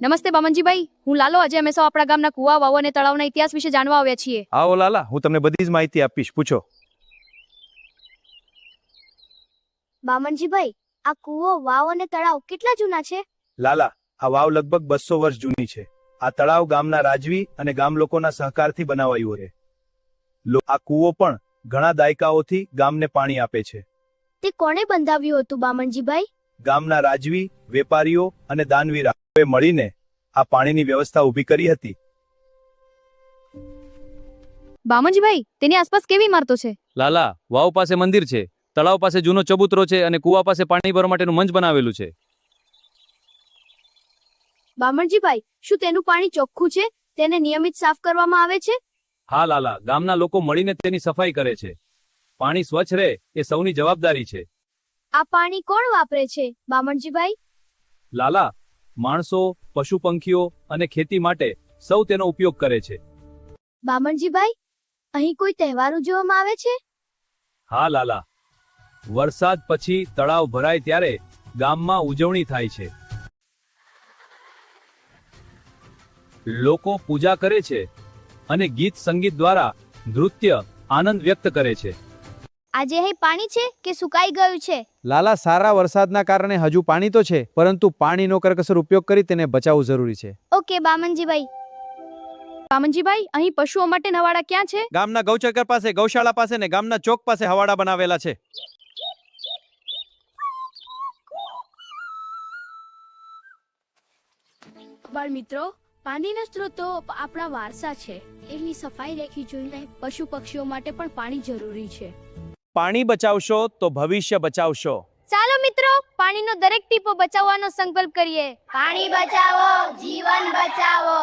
નમસ્તે બામનજીભાઈ, હું લાલો. આજે અમે સૌ આપણા ગામના કુવા, વાવ અને તળાવના ઇતિહાસ વિશે જાણવા આવ્યા છીએ. આવો લાલા, હું તમને બધી જ માહિતી આપીશ, પૂછો. બામનજીભાઈ, આ કૂવો, વાવ અને તળાવ કેટલા જૂના છે? લાલા, આ વાવ લગભગ 200 વર્ષ જૂની છે. આ તળાવ ગામના રાજવી અને ગામ લોકોના સહકારથી બનાવાયું છે. આ કૂવો પણ ઘણા દાયકાઓથી ગામને પાણી આપે છે. તે કોણે બંધાવ્યું હતું બામનજીભાઈ? ગામના રાજવી, વેપારીઓ અને દાનવીરોએ મળીને આ પાણીની વ્યવસ્થા ઊભી કરી હતી. બામનજીભાઈ, તેની આસપાસ કેવી ઇમારતો છે? લાલા, વાવ પાસે મંદિર છે, તળાવ પાસે જૂનો ચબૂતરો છે અને કુવા પાસે પાણી ભરવા માટેનું મંચ બનાવેલું છે. બામનજીભાઈ, શું તેનું પાણી ચોખ્ખું છે? તેને નિયમિત સાફ કરવામાં આવે છે? હા લાલા, ગામના લોકો મળીને તેની સફાઈ કરે છે. પાણી સ્વચ્છ રહે એ સૌની જવાબદારી છે. આ પાણી કોણ વાપરે છે બામનજીભાઈ? લાલા, માણસો, પશુ પંખીઓ અને ખેતી માટે સૌ તેનો ઉપયોગ કરે છે. બામનજીભાઈ, અહીં કોઈ તહેવાર ઉજવવામાં આવે છે? હા લાલા, વરસાદ પછી તળાવ ભરાય ત્યારે ગામમાં ઉજવણી થાય છે. લોકો પૂજા કરે છે અને ગીત સંગીત દ્વારા નૃત્ય આનંદ વ્યક્ત કરે છે. આજે અહીં પાણી છે કે સુકાઈ ગયું છે? લાલા, સારા વરસાદના કારણે હજુ પાણી તો છે, પરંતુ પાણીનો કરકસર ઉપયોગ કરી તેને બચાવવું જરૂરી છે. ઓકે બામનજીભાઈ. બામનજીભાઈ, અહીં પશુઓ માટે નવાડા ક્યાં છે? ગામના ગૌચક્ર પાસે, ગૌશાળા પાસે ને ગામના ચોક પાસે હવાડા બનાવેલા છે. બાળ મિત્રો, પાણીના સ્ત્રોતો આપણા વારસા છે. એની સફાઈ રાખવી જોઈએ. પશુ પક્ષીઓ માટે પણ પાણી જરૂરી છે. પાણી બચાવશો તો ભવિષ્ય બચાવશો. ચાલો મિત્રો, પાણીનો દરેક ટીપો બચાવવાનો સંકલ્પ કરીએ. પાણી બચાવો, જીવન બચાવો.